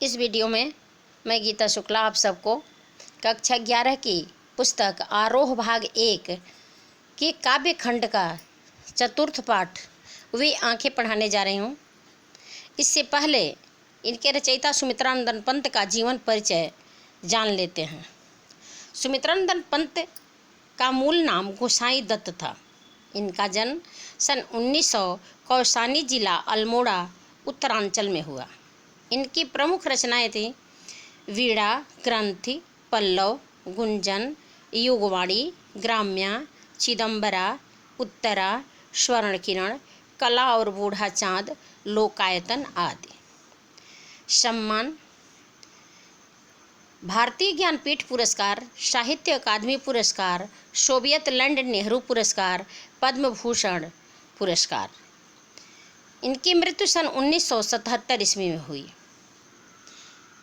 इस वीडियो में मैं गीता शुक्ला आप सबको कक्षा 11 की पुस्तक आरोह भाग 1 के काव्य खंड का चतुर्थ पाठ वे आंखें पढ़ाने जा रही हूँ। इससे पहले इनके रचयिता सुमित्रानंदन पंत का जीवन परिचय जान लेते हैं। सुमित्रानंदन पंत का मूल नाम गोसाई दत्त था। इनका जन्म सन 1900 कौसानी जिला अल्मोड़ा उत्तरांचल में हुआ। इनकी प्रमुख रचनाएं थीं वीणा, ग्रंथि, पल्लव, गुंजन, युगवाणी, ग्राम्या, चिदंबरा, उत्तरा, स्वर्ण किरण, कला और बूढ़ा चांद, लोकायतन आदि। सम्मान भारतीय ज्ञानपीठ पुरस्कार, साहित्य अकादमी पुरस्कार, सोवियत लैंड नेहरू पुरस्कार, पद्म भूषण पुरस्कार। इनकी मृत्यु सन 1977 ईस्वी में हुई।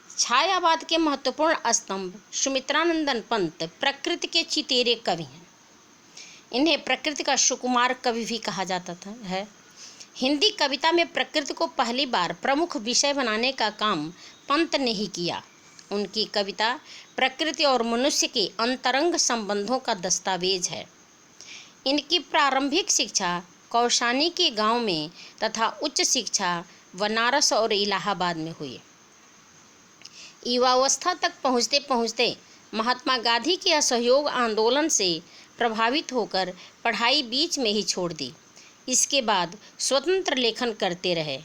छायावाद के महत्वपूर्ण स्तंभ सुमित्रानंदन पंत प्रकृति के चितेरे कवि हैं। इन्हें प्रकृति का सुकुमार कवि भी कहा जाता है। हिंदी कविता में प्रकृति को पहली बार प्रमुख विषय बनाने का काम पंत ने ही किया। उनकी कविता प्रकृति और मनुष्य के अंतरंग संबंधों का दस्तावेज है। इनकी प्रारंभिक शिक्षा कौसानी के गांव में तथा उच्च शिक्षा बनारस और इलाहाबाद में हुई। युवावस्था तक पहुँचते पहुँचते महात्मा गांधी के असहयोग आंदोलन से प्रभावित होकर पढ़ाई बीच में ही छोड़ दी। इसके बाद स्वतंत्र लेखन करते रहे।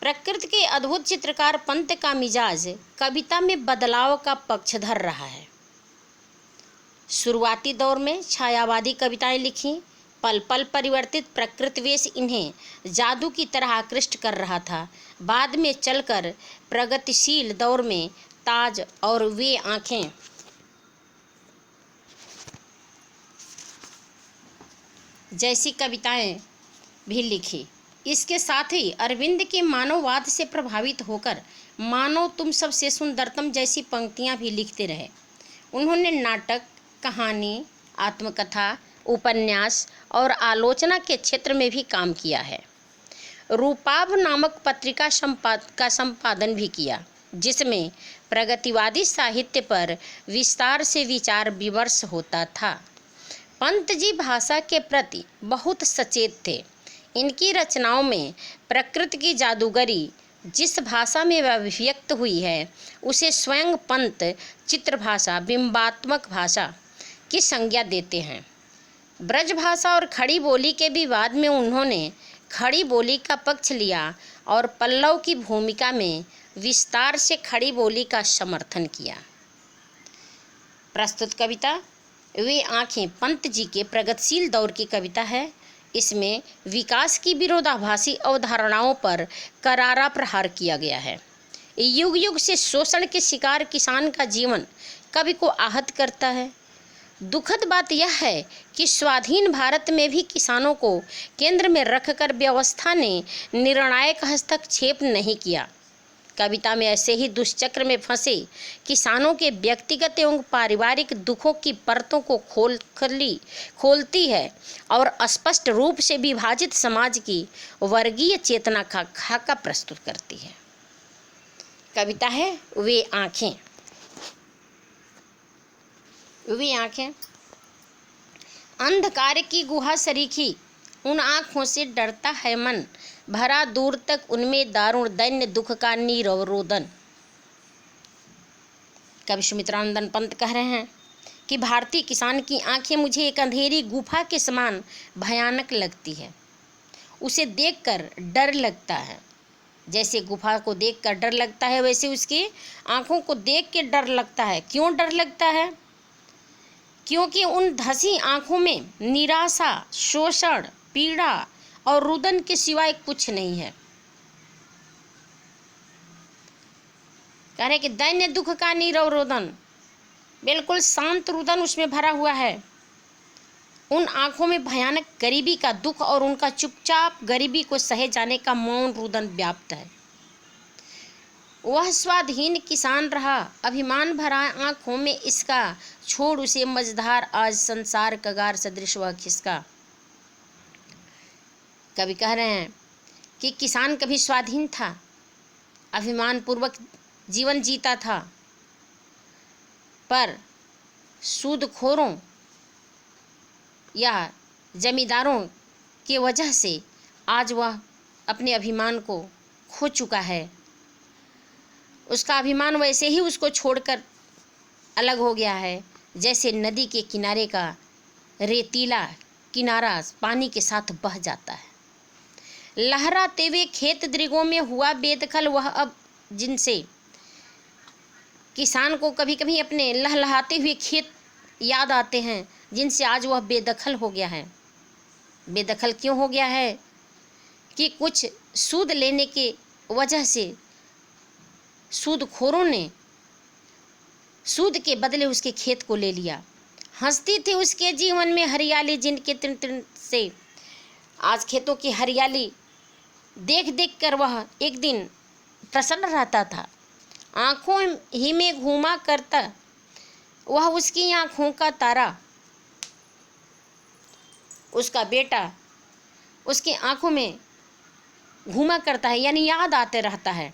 प्रकृति के अद्भुत चित्रकार पंत का मिजाज कविता में बदलाव का पक्षधर रहा है। शुरुआती दौर में छायावादी कविताएं लिखीं। पल पल परिवर्तित प्रकृतिवेश इन्हें जादू की तरह आकृष्ट कर रहा था। बाद में चलकर प्रगतिशील दौर में ताज और वे आंखें जैसी कविताएं भी लिखी। इसके साथ ही अरविंद के मानववाद से प्रभावित होकर मानो तुम सबसे सुंदरतम जैसी पंक्तियां भी लिखते रहे। उन्होंने नाटक, कहानी, आत्मकथा, उपन्यास और आलोचना के क्षेत्र में भी काम किया है। रूपाभ नामक पत्रिका का संपादन भी किया, जिसमें प्रगतिवादी साहित्य पर विस्तार से विचार विमर्श होता था। पंत जी भाषा के प्रति बहुत सचेत थे। इनकी रचनाओं में प्रकृति की जादूगरी जिस भाषा में अभिव्यक्त हुई है, उसे स्वयं पंत चित्रभाषा, बिंबात्मक भाषा की संज्ञा देते हैं। ब्रज भाषा और खड़ी बोली के विवाद में उन्होंने खड़ी बोली का पक्ष लिया और पल्लव की भूमिका में विस्तार से खड़ी बोली का समर्थन किया। प्रस्तुत कविता वे आंखें पंत जी के प्रगतिशील दौर की कविता है। इसमें विकास की विरोधाभासी अवधारणाओं पर करारा प्रहार किया गया है। युग युग से शोषण के शिकार किसान का जीवन कवि को आहत करता है। दुखद बात यह है कि स्वाधीन भारत में भी किसानों को केंद्र में रखकर व्यवस्था ने निर्णायक हस्तक्षेप नहीं किया। कविता में ऐसे ही दुष्चक्र में फंसे किसानों के व्यक्तिगत एवं पारिवारिक दुखों की परतों को खोलती है और स्पष्ट रूप से विभाजित समाज की वर्गीय चेतना का खाका प्रस्तुत करती है। कविता है वे आंखें। वे आंखें अंधकार की गुहा सरीखी, उन आँखों से डरता है मन, भरा दूर तक उनमें दारुण दैन्य दुख का नीरव रोदन। कवि सुमित्रानंदन पंत कह रहे हैं कि भारतीय किसान की आंखें मुझे एक अंधेरी गुफा के समान भयानक लगती है। उसे देखकर डर लगता है। जैसे गुफा को देखकर डर लगता है, वैसे उसकी आंखों को देख के डर लगता है। क्यों डर लगता है? क्योंकि उन धसी आंखों में निराशा, शोषण, पीड़ा और रुदन के सिवाय कुछ नहीं है। कह रहे कि दैन्य दुख का नीरव रुदन, बिल्कुल शांत रुदन उसमें भरा हुआ है। उन आंखों में भयानक गरीबी का दुख और उनका चुपचाप गरीबी को सहे जाने का मौन रुदन व्याप्त है। वह स्वाधीन किसान रहा, अभिमान भरा आंखों में इसका, छोड़ उसे मझधार आज संसार कगार सदृश वह खिसका। कवि कह रहे हैं कि किसान कभी स्वाधीन था, अभिमानपूर्वक जीवन जीता था, पर सूदखोरों या जमींदारों की वजह से आज वह अपने अभिमान को खो चुका है। उसका अभिमान वैसे ही उसको छोड़कर अलग हो गया है, जैसे नदी के किनारे का रेतीला किनारा पानी के साथ बह जाता है। लहराते हुए खेत दृगों में हुआ बेदखल वह अब, जिनसे किसान को कभी कभी अपने लहलहाते हुए खेत याद आते हैं, जिनसे आज वह बेदखल हो गया है। बेदखल क्यों हो गया है? कि कुछ सूद लेने के वजह से सूदखोरों ने सूद के बदले उसके खेत को ले लिया। हंसती थी उसके जीवन में हरियाली, जिनके तिन तिन से आज खेतों की हरियाली देख देख कर वह एक दिन प्रसन्न रहता था। आँखों ही में घूमा करता वह उसकी आँखों का तारा, उसका बेटा उसकी आँखों में घूमा करता है, यानी याद आते रहता है।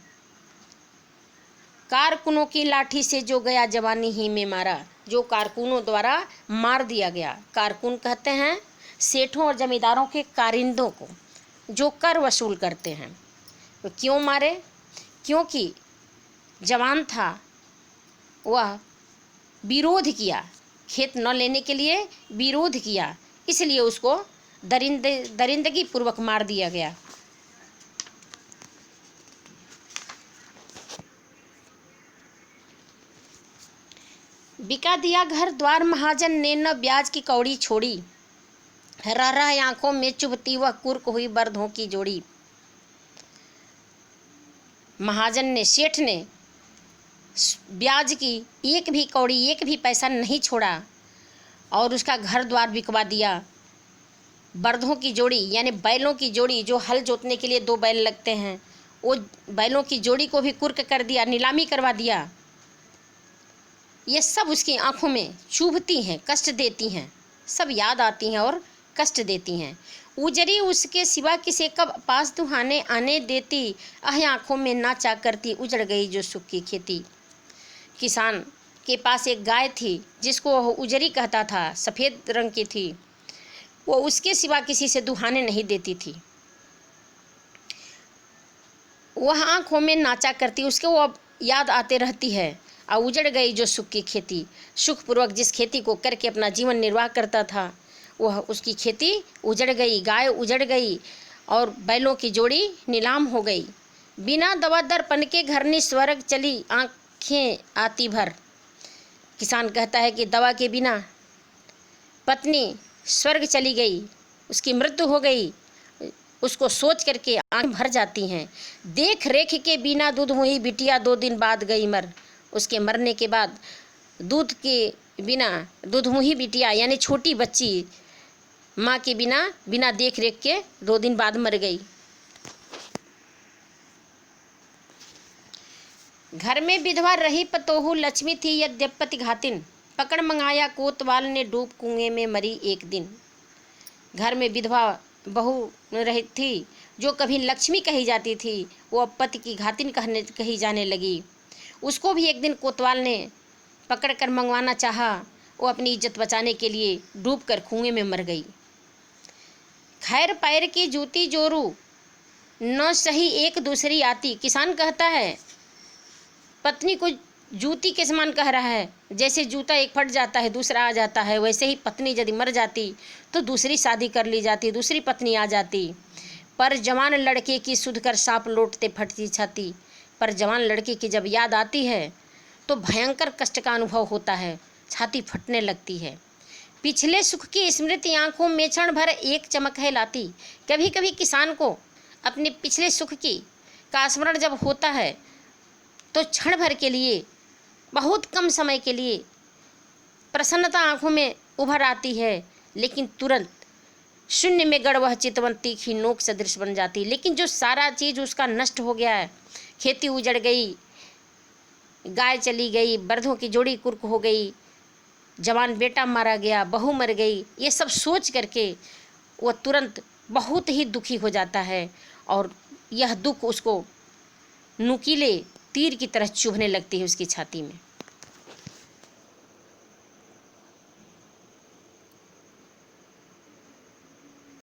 कारकुनों की लाठी से जो गया जवानी ही में मारा, जो कारकुनों द्वारा मार दिया गया। कारकुन कहते हैं सेठों और जमींदारों के कारिंदों को, जो कर वसूल करते हैं। तो क्यों मारे? क्योंकि जवान था, वह विरोध किया, खेत न लेने के लिए विरोध किया, इसलिए उसको दरिंदगी पूर्वक मार दिया गया। बिका दिया घर द्वार महाजन ने, न ब्याज की कौड़ी छोड़ी। रह रह आंखों में चुभती वह कुर्क हुई बर्दों की जोड़ी। महाजन ने, सेठ ने ब्याज की एक भी कौड़ी, एक भी पैसा नहीं छोड़ा और उसका घर द्वार बिकवा दिया। बर्दों की जोड़ी यानी बैलों की जोड़ी, जो हल जोतने के लिए 2 बैल लगते हैं, वो बैलों की जोड़ी को भी कुर्क कर दिया, नीलामी करवा दिया। ये सब उसकी आंखों में चुभती हैं, कष्ट देती हैं, सब याद आती हैं और कष्ट देती हैं। उजरी उसके सिवा किसे कब पास दुहाने आने देती, आंखों में नाचा करती उजड़ गई जो सुख की खेती। किसान के पास एक गाय थी जिसको वह उजरी कहता था, सफ़ेद रंग की थी। वो उसके सिवा किसी से दुहाने नहीं देती थी। वह आंखों में नाचा करती, उसको वो अब याद आते रहती है। और उजड़ गई जो सुख की खेती, सुखपूर्वक जिस खेती को करके अपना जीवन निर्वाह करता था, वह उसकी खेती उजड़ गई, गाय उजड़ गई और बैलों की जोड़ी नीलाम हो गई। बिना दवा दर्पण के घरनी स्वर्ग चली आँखें आती भर। किसान कहता है कि दवा के बिना पत्नी स्वर्ग चली गई, उसकी मृत्यु हो गई, उसको सोच करके आँखें भर जाती हैं। देख रेख के बिना दूध हुई बिटिया 2 दिन बाद गई मर। उसके मरने के बाद दूध के बिना दूधमुही बिटिया यानी छोटी बच्ची माँ के बिना देख रेख के 2 दिन बाद मर गई। घर में विधवा रही पतोहू लक्ष्मी थी यद्यपति घातिन, पकड़ मंगाया कोतवाल ने डूब कुएं में मरी एक दिन। घर में विधवा बहू रही थी जो कभी लक्ष्मी कही जाती थी, वो अब पति की घातिन कही जाने लगी। उसको भी एक दिन कोतवाल ने पकड़ कर मंगवाना चाहा, वो अपनी इज्जत बचाने के लिए डूबकर कुएं में मर गई। खैर पैर की जूती जोरू न सही एक दूसरी आती। किसान कहता है पत्नी को जूती के समान कह रहा है, जैसे जूता एक फट जाता है दूसरा आ जाता है, वैसे ही पत्नी यदि मर जाती तो दूसरी शादी कर ली जाती, दूसरी पत्नी आ जाती। पर जवान लड़के की सुध कर सांप लौटते फटती छाती। पर जवान लड़के की जब याद आती है तो भयंकर कष्ट का अनुभव होता है, छाती फटने लगती है। पिछले सुख की स्मृति आंखों में क्षण भर एक चमक है लाती। कभी कभी किसान को अपने पिछले सुख का स्मरण जब होता है तो क्षण भर के लिए, बहुत कम समय के लिए प्रसन्नता आंखों में उभर आती है, लेकिन तुरंत शून्य में गड़ वह चितवन तीखी नोक सदृश बन जाती। लेकिन जो सारा चीज़ उसका नष्ट हो गया है, खेती उजड़ गई, गाय चली गई, बर्दों की जोड़ी कुर्क हो गई, जवान बेटा मारा गया, बहू मर गई, ये सब सोच करके वह तुरंत बहुत ही दुखी हो जाता है और यह दुख उसको नुकीले तीर की तरह चुभने लगती है उसकी छाती में।